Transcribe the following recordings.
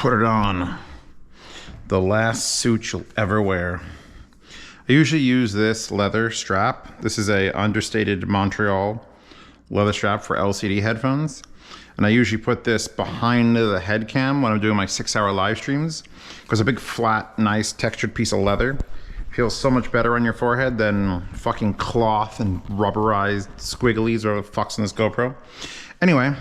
put it on. The last suit you'll ever wear. I usually use this leather strap. This is a understated Montreal leather strap for LCD headphones. And I usually put this behind the head cam when I'm doing my 6-hour live streams, because a big flat, nice textured piece of leather feels so much better on your forehead than fucking cloth and rubberized squigglies or the fuck's in this GoPro. Anyway,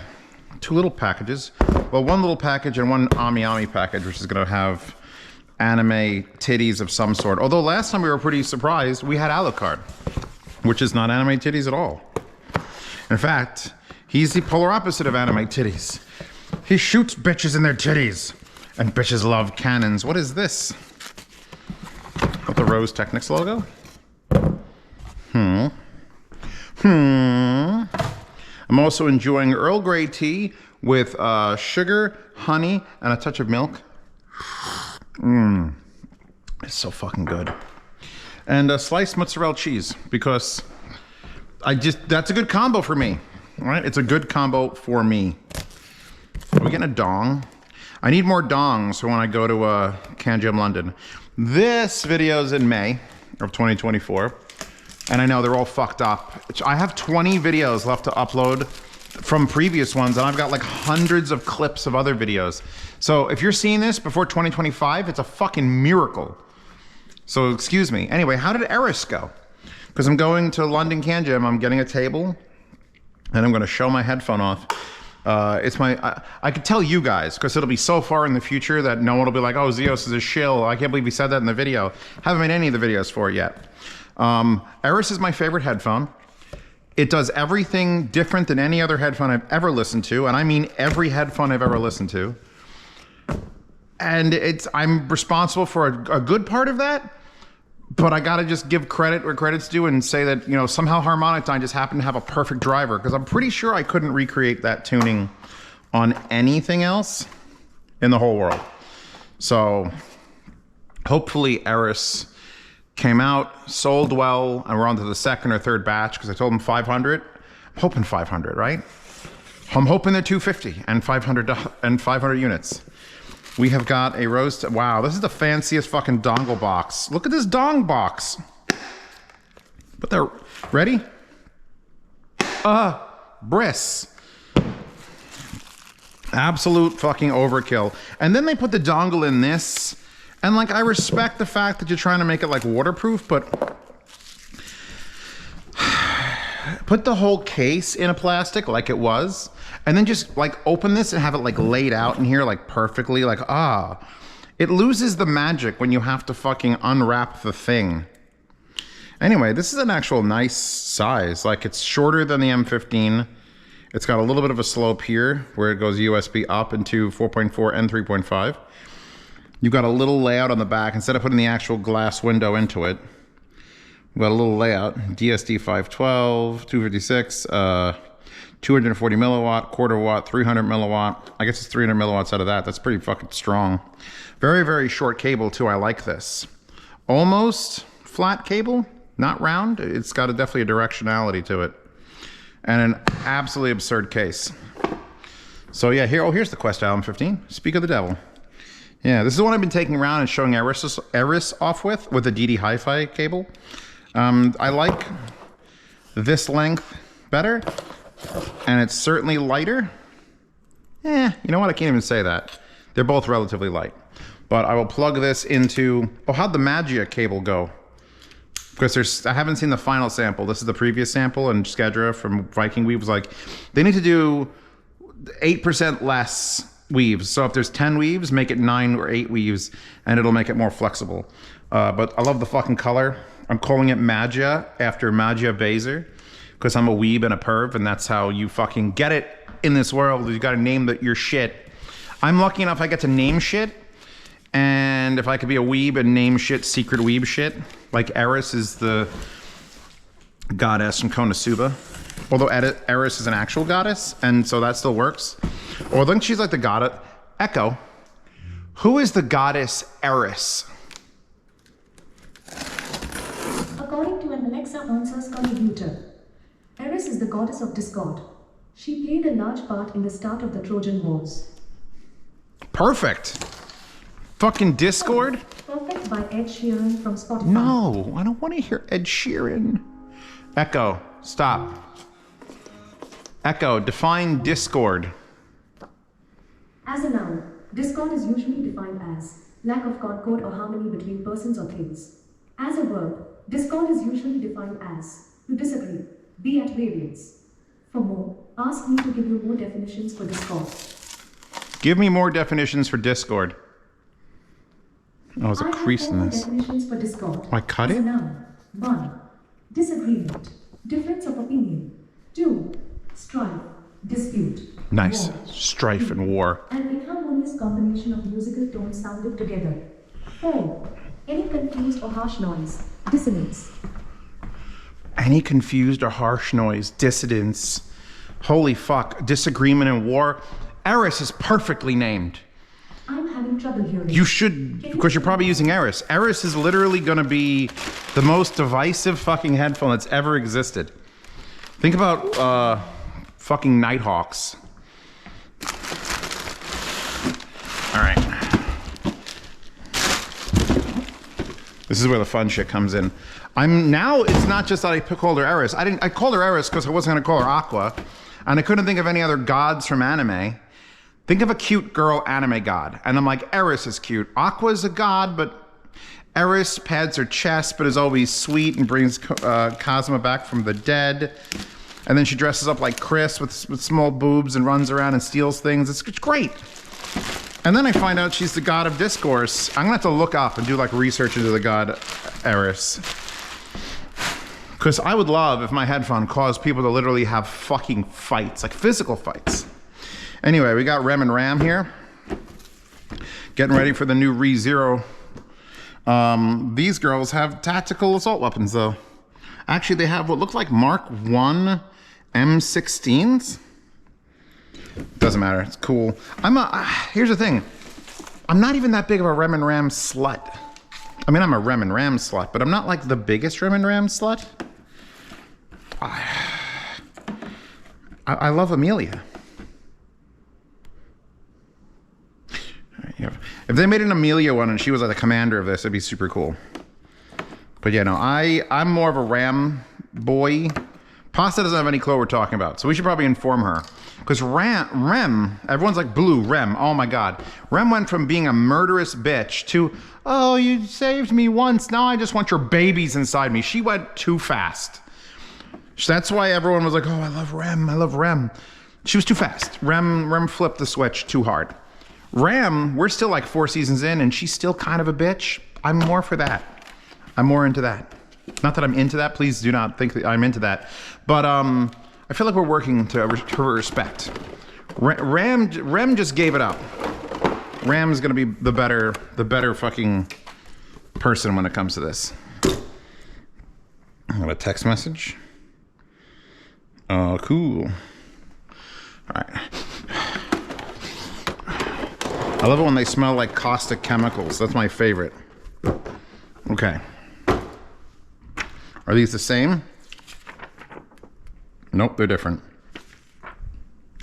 2 little packages. Well, 1 little package and 1 Ami package, which is gonna have anime titties of some sort. Although last time we were pretty surprised, we had Alucard, which is not anime titties at all. In fact, he's the polar opposite of anime titties. He shoots bitches in their titties, and bitches love cannons. What is this? Got the Rose Technics logo? I'm also enjoying Earl Grey tea with sugar, honey, and a touch of milk. It's so fucking good. And sliced mozzarella cheese, because that's a good combo for me. All right, it's a good combo for me. Are we getting a dong? I need more dongs for when I go to Can Jam London. This video is in May of 2024, and I know they're all fucked up. I have 20 videos left to upload from previous ones, and I've got like hundreds of clips of other videos. So if you're seeing this before 2025, it's a fucking miracle. So excuse me. Anyway, how did ERIS go? Because I'm going to London Can Jam, I'm getting a table, and I'm gonna show my headphone off. I could tell you guys, because it'll be so far in the future that no one will be like, oh, Zeos is a shill. I can't believe he said that in the video. Haven't made any of the videos for it yet. ERIS is my favorite headphone. It does everything different than any other headphone I've ever listened to, and I mean every headphone I've ever listened to. And I'm responsible for a good part of that, but I gotta just give credit where credit's due and say that, you know, somehow Harmonic just happened to have a perfect driver, because I'm pretty sure I couldn't recreate that tuning on anything else in the whole world. So hopefully ERIS came out, sold well, and we're on to the 2nd or 3rd batch, because I told them 500. I'm hoping 500, right? I'm hoping they're 250 and 500 units. We have got a Rose. Wow, this is the fanciest fucking dongle box. Look at this dong box. But they're ready? Briss. Absolute fucking overkill. And then they put the dongle in this. And like, I respect the fact that you're trying to make it like waterproof, but put the whole case in a plastic like it was, and then just like open this and have it like laid out in here like perfectly, like, it loses the magic when you have to fucking unwrap the thing. Anyway, this is an actual nice size. Like, it's shorter than the M15. It's got a little bit of a slope here where it goes USB up into 4.4 and 3.5. You've got a little layout on the back. Instead of putting the actual glass window into it, we've got a little layout. DSD 512, 256, 240 milliwatt, quarter watt, 300 milliwatt. I guess it's 300 milliwatts out of that. That's pretty fucking strong. Very, very short cable too. I like this. Almost flat cable, not round. It's got definitely a directionality to it. And an absolutely absurd case. So yeah, here's the Quest Album 15. Speak of the devil. Yeah, this is the one I've been taking around and showing ERIS off with a DD Hi-Fi cable. I like this length better, and it's certainly lighter. You know what? I can't even say that. They're both relatively light. But I will plug this into... Oh, how'd the Magia cable go? Because I haven't seen the final sample. This is the previous sample, and Skedra from Viking Weave was like, they need to do 8% less weaves. So if there's 10 weaves, make it 9 or 8 weaves, and it'll make it more flexible. But I love the fucking color. I'm calling it Magia after Magia Baser, because I'm a weeb and a perv, and that's how you fucking get it in this world. You gotta name your shit. I'm lucky enough I get to name shit, and if I could be a weeb and name shit secret weeb shit, like ERIS is the goddess from Konosuba. Although ERIS is an actual goddess, and so that still works. Or I think she's like the goddess. Echo. Who is the goddess ERIS? According to an Alexa answers contributor, ERIS is the goddess of discord. She played a large part in the start of the Trojan Wars. Perfect. Fucking Discord? Perfect by Ed Sheeran from Spotify. No, I don't want to hear Ed Sheeran. Echo, stop. Echo, define Discord. As a noun, discord is usually defined as lack of concord or harmony between persons or things. As a verb, discord is usually defined as to disagree, be at variance. For more, ask me to give you more definitions for discord. Give me more definitions for Discord. Oh, there's a I crease have in 4 this. definitions for discord. Why cut As a it? noun, 1. Disagreement, difference of opinion. 2. Strife, dispute. Nice. War. Strife and war. An inharmonious combination of musical tones sounded together. 4. Any confused or harsh noise, dissonance. Any confused or harsh noise, dissidence. Holy fuck. Disagreement and war. ERIS is perfectly named. I'm having trouble hearing. You should, because you're probably using ERIS. ERIS is literally going to be the most divisive fucking headphone that's ever existed. Think about fucking Nighthawks. All right. This is where the fun shit comes in. It's not just that I called her ERIS. I called her ERIS because I wasn't going to call her Aqua, and I couldn't think of any other gods from anime. Think of a cute girl anime god. And I'm like, ERIS is cute. Aqua's a god, but ERIS pads her chest, but is always sweet and brings Cosmo back from the dead. And then she dresses up like Chris with small boobs and runs around and steals things. It's great. And then I find out she's the god of discourse. I'm gonna have to look up and do like research into the god ERIS. Because I would love if my headphone caused people to literally have fucking fights, like physical fights. Anyway, we got Rem and Ram here. Getting ready for the new ReZero. These girls have tactical assault weapons though. Actually, they have what look like Mark I M16s. Doesn't matter, it's cool. Here's the thing. I'm not even that big of a Rem and Ram slut. I mean, I'm a Rem and Ram slut, but I'm not like the biggest Rem and Ram slut. I love Amelia. If they made an Amelia one and she was like the commander of this, it'd be super cool. But yeah, no, I'm more of a Ram boy. Pasta doesn't have any clue what we're talking about, so we should probably inform her. Because Rem, everyone's like, Blue, Rem, oh my God. Rem went from being a murderous bitch to, oh, you saved me once, now I just want your babies inside me. She went too fast. That's why everyone was like, oh, I love Rem, I love Rem. She was too fast. Rem flipped the switch too hard. Ram, we're still like 4 seasons in and she's still kind of a bitch. I'm more for that. I'm more into that. Not that I'm into that, please do not think that I'm into that. But I feel like we're working to her respect. Rem just gave it up. Ram's gonna be the better fucking person when it comes to this. I got a text message. Oh, cool. All right. I love it when they smell like caustic chemicals. That's my favorite. Okay. Are these the same? Nope, they're different.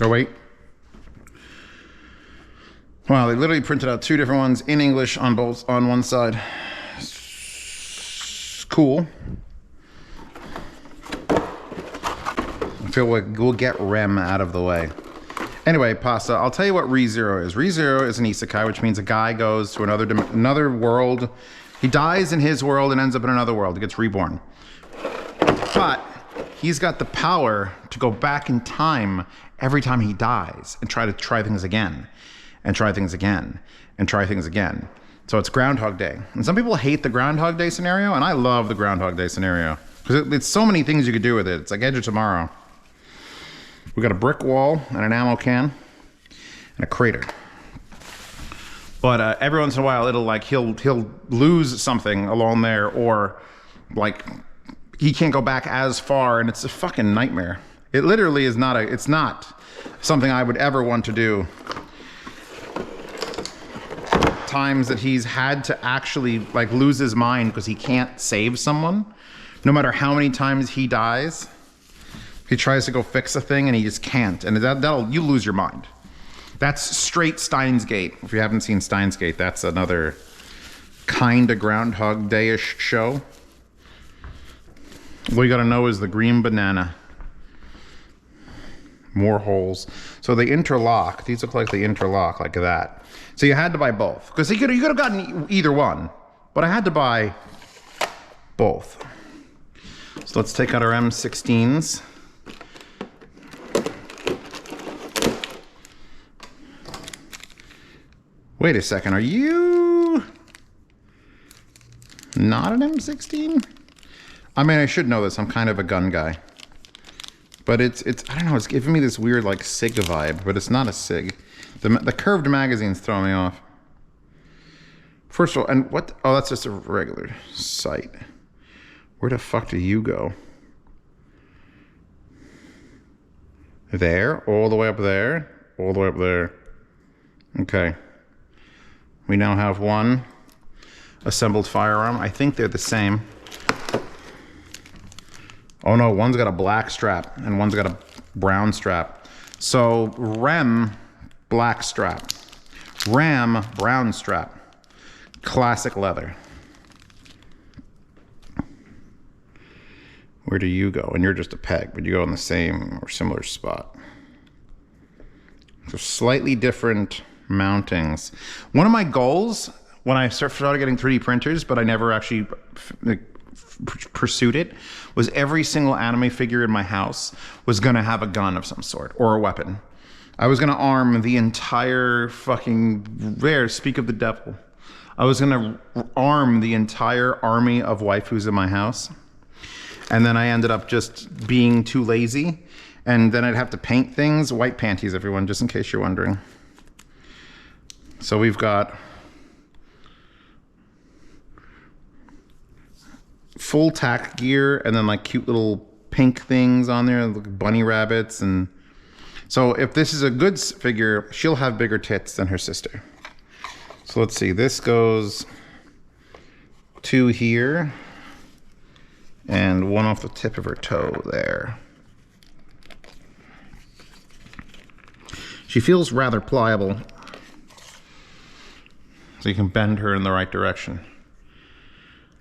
Oh, wait. Wow, they literally printed out 2 different ones in English on one side. Cool. I feel like we'll get Rem out of the way. Anyway, Pasta, I'll tell you what ReZero is. ReZero is an isekai, which means a guy goes to another world. He dies in his world and ends up in another world. He gets reborn. But he's got the power to go back in time every time he dies and try things again, and try things again, and try things again. So it's Groundhog Day. And some people hate the Groundhog Day scenario, and I love the Groundhog Day scenario. Because it's so many things you could do with it. It's like Edge of Tomorrow. We got a brick wall and an ammo can and a crater. But every once in a while, it'll like he'll lose something along there, or like he can't go back as far, and it's a fucking nightmare. It literally is not it's not something I would ever want to do. Times that he's had to actually like lose his mind because he can't save someone, no matter how many times he dies. He tries to go fix a thing and he just can't, and you lose your mind. That's straight Steins Gate. If you haven't seen Steins Gate, that's another kind of Groundhog Day-ish show. All you gotta know is the green banana. More holes. So they interlock. These look like they interlock like that. So you had to buy both. Because you could have gotten either one. But I had to buy both. So let's take out our M16s. Wait a second, are you not an M16? I mean, I should know this. I'm kind of a gun guy. But it's I don't know, it's giving me this weird like SIG vibe, but it's not a SIG. The curved magazines throw me off. First of all, and what? Oh, that's just a regular sight. Where the fuck do you go? There, all the way up there, all the way up there. Okay. We now have one assembled firearm. I think they're the same. Oh no, one's got a black strap and one's got a brown strap. So Rem, black strap. Ram, brown strap. Classic leather. Where do you go? And you're just a peg, but you go in the same or similar spot. So slightly different mountings. One of my goals when I started getting 3D printers, but I never actually pursued it, was every single anime figure in my house was gonna have a gun of some sort or a weapon. I was gonna arm the entire fucking, speak of the devil. I was gonna arm the entire army of waifus in my house. And then I ended up just being too lazy. And then I'd have to paint things. White panties, everyone, just in case you're wondering. So we've got full tack gear and then like cute little pink things on there, like bunny rabbits. And so if this is a good figure, she'll have bigger tits than her sister. So let's see, this goes two here and one off the tip of her toe there. She feels rather pliable, so you can bend her in the right direction.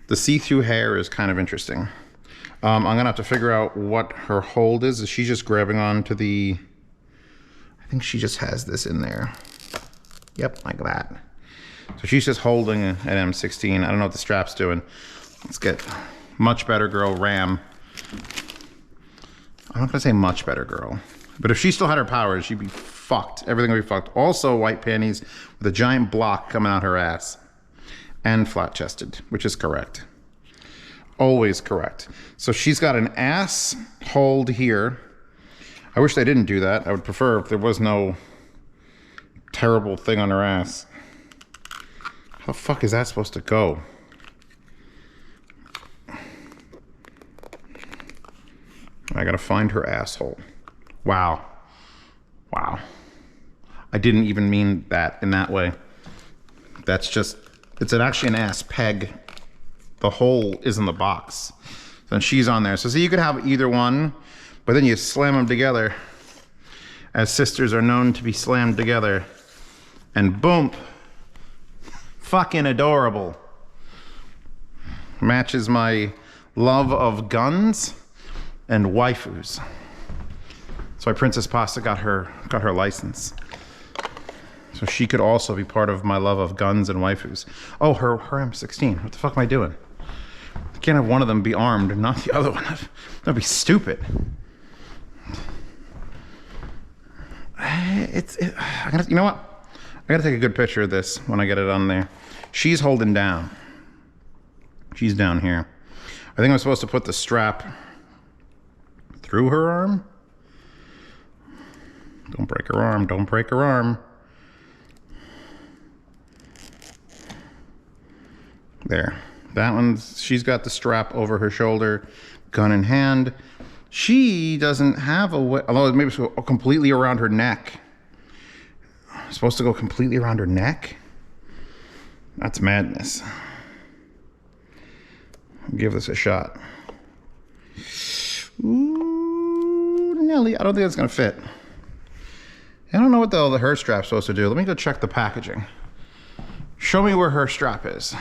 The see-through hair is kind of interesting. I'm gonna have to figure out what her hold is. Is she just grabbing onto the, I think she just has this in there. Yep, like that. So she's just holding an M16. I don't know what the strap's doing. Let's get much better girl Ram. I'm not gonna say much better girl, but if she still had her powers, she'd be fucked. Everything would be fucked. Also white panties with a giant block coming out her ass. And flat chested, which is correct. Always correct. So she's got an ass hold here. I wish they didn't do that. I would prefer if there was no terrible thing on her ass. How the fuck is that supposed to go? I gotta find her asshole. Wow. Wow. I didn't even mean that in that way. That's just, it's actually an ass peg. The hole is in the box. And she's on there. So see, you could have either one, but then you slam them together, as sisters are known to be slammed together. And boom. Fucking adorable. Matches my love of guns and waifus. That's why Princess Pasta got her license. So she could also be part of my love of guns and waifus. Oh, her M16. What the fuck am I doing? I can't have one of them be armed and not the other one. That'd be stupid. You know what? I gotta take a good picture of this when I get it on there. She's holding down. She's down here. I think I'm supposed to put the strap through her arm. Don't break her arm, don't break her arm. There. That one's, she's got the strap over her shoulder, gun in hand. She doesn't have a, although maybe it's completely around her neck. Supposed to go completely around her neck? That's madness. I'll give this a shot. Ooh, Nelly, I don't think that's gonna fit. I don't know what the hell her strap's supposed to do. Let me go check the packaging. Show me where her strap is.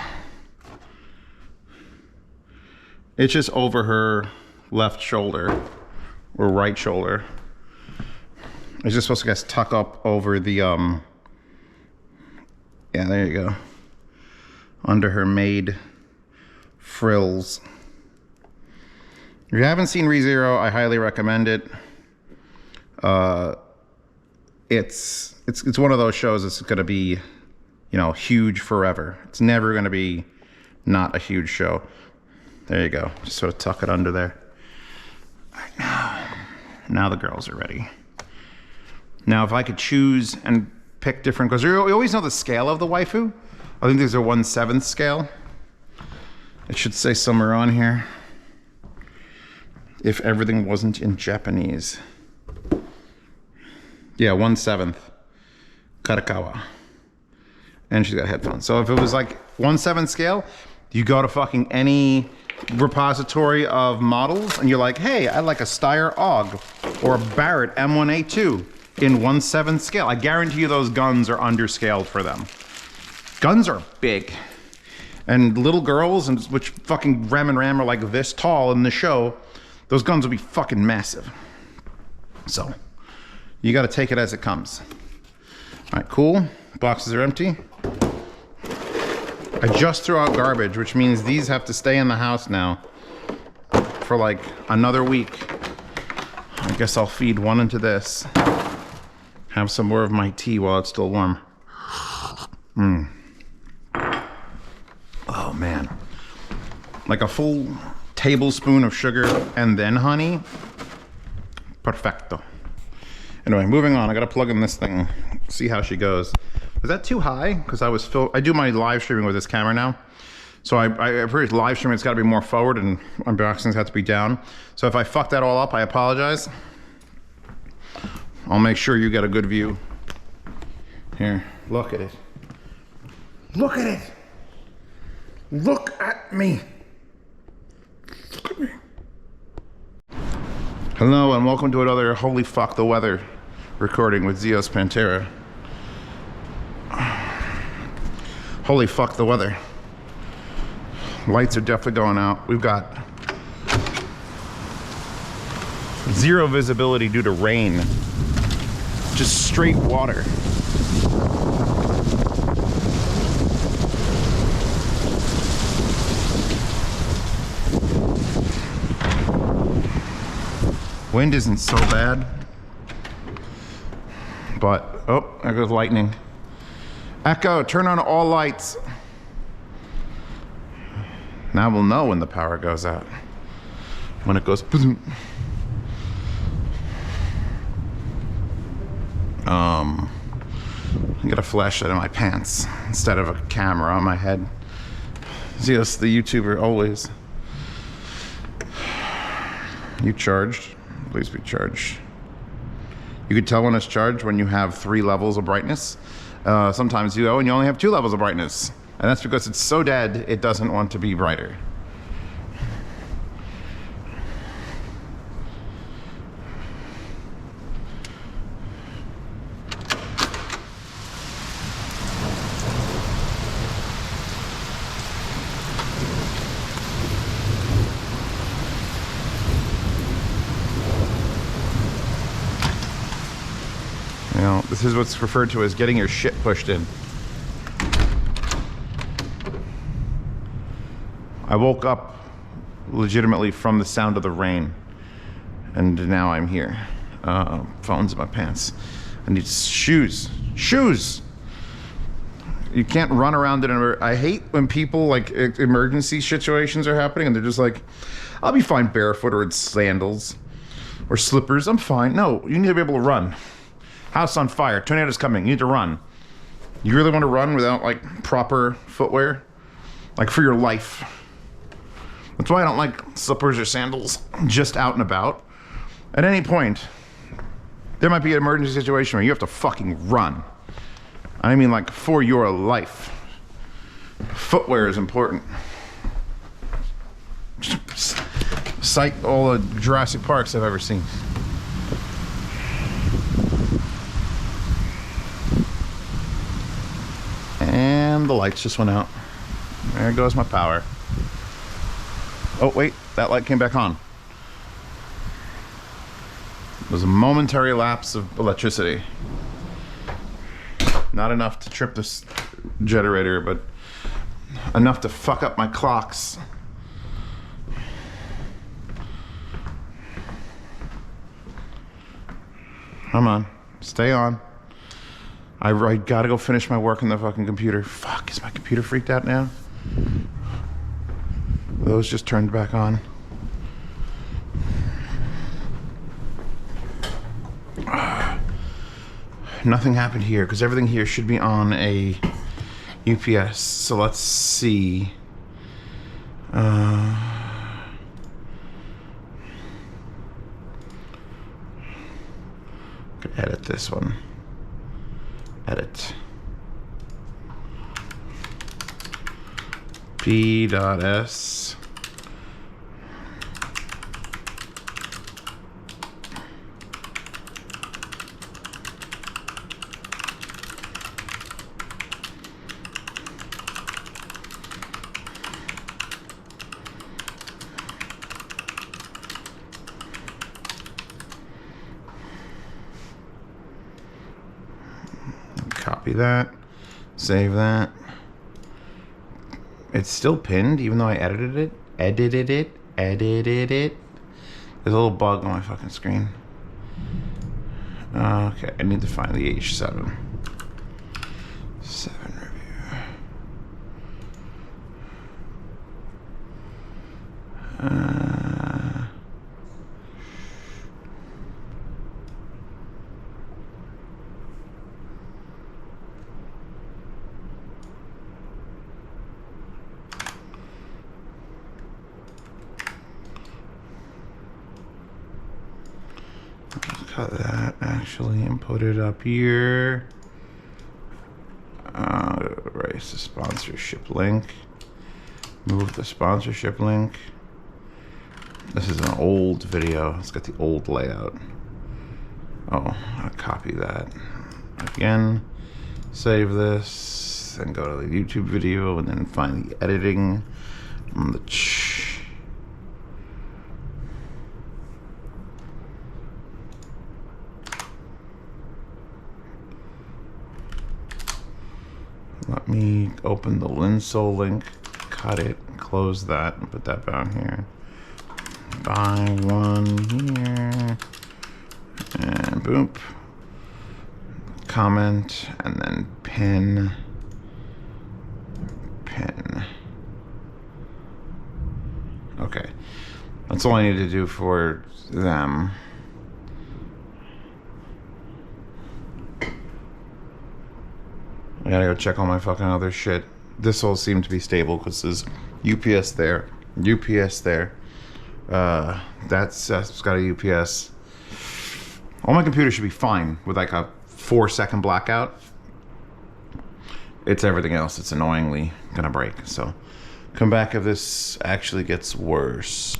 It's just over her left shoulder or right shoulder. It's just supposed to, guys, tuck up over the, yeah, there you go. Under her maid frills. If you haven't seen ReZero, I highly recommend it. It's one of those shows that's gonna be, you know, huge forever. It's never gonna be not a huge show. There you go. Just sort of tuck it under there. All right, now the girls are ready. Now, if I could choose and pick different, because you always know the scale of the waifu. I think there's a 1/7 scale. It should say somewhere on here. If everything wasn't in Japanese. Yeah, 1/7 Karakawa. And she's got headphones. So if it was like 1/7 scale, you go to fucking any repository of models and you're like, hey, I like a Steyr AUG or a Barrett M1A2 in 1/7 scale. I guarantee you those guns are underscaled for them. Guns are big. And little girls, and which fucking Rem and Ram are like this tall in the show, those guns will be fucking massive. So, you gotta take it as it comes. All right, cool. Boxes are empty. I just threw out garbage, which means these have to stay in the house now for like another week. I guess I'll feed one into this. Have some more of my tea while it's still warm. Oh man. Like a full tablespoon of sugar and then honey. Perfecto. Anyway, moving on. I gotta plug in this thing, see how she goes. Is that too high? Because I do my live streaming with this camera now. So I pretty live streaming, it's gotta be more forward and unboxings have to be down. So if I fuck that all up, I apologize. I'll make sure you get a good view. Here, look at it. Look at it. Look at me. Look at me. Hello and welcome to another Holy Fuck the Weather recording with Zeos Pantera. Holy fuck the weather. Lights are definitely going out. We've got zero visibility due to rain. Just straight water. Wind isn't so bad, but oh, there goes lightning. Echo, turn on all lights. Now we'll know when the power goes out. When it goes boom. I got a flashlight in my pants instead of a camera on my head. Zeus, the YouTuber, always. You charged? Please be charged. You can tell when it's charged when you have 3 levels of brightness. Sometimes you go and you only have 2 levels of brightness. And that's because it's so dead, it doesn't want to be brighter. You know, this is what's referred to as getting your shit pushed in. I woke up legitimately from the sound of the rain, and now I'm here. Phone's in my pants. I need shoes. Shoes! You can't run around in I hate when people, like, emergency situations are happening and they're just like, I'll be fine barefoot or in sandals or slippers. I'm fine. No, you need to be able to run. House on fire, tornado's coming, you need to run. You really want to run without like proper footwear? Like for your life. That's why I don't like slippers or sandals just out and about. At any point, there might be an emergency situation where you have to fucking run. I mean like for your life. Footwear is important. Cite all the Jurassic Parks I've ever seen. the lights just went out. There goes my power. Oh, wait, that light came back on. It was a momentary lapse of electricity. Not enough to trip this generator, but enough to fuck up my clocks. Come on, stay on. I gotta go finish my work on the fucking computer. Fuck, is my computer freaked out now? Those just turned back on. Nothing happened here because everything here should be on a UPS. So let's see. Could edit this one. Edit. P.S. Copy that, save that. It's still pinned, even though I edited it. There's a little bug on my fucking screen. Okay, I need to find the H7. 7 review. Cut that actually and put it up here. Erase the sponsorship link. Move the sponsorship link. This is an old video. It's got the old layout. Oh, I'll copy that. Again, save this, then go to the YouTube video and then find the editing on the Let me open the Linsol link, cut it, close that, and put that down here. Buy one here, and boom. Comment, and then pin. Okay, that's all I need to do for them. I gotta go check all my fucking other shit. This all seemed to be stable because there's UPS there, UPS there. That's got a UPS. All my computers should be fine with like a 4-second blackout. It's everything else that's annoyingly gonna break. So come back if this actually gets worse.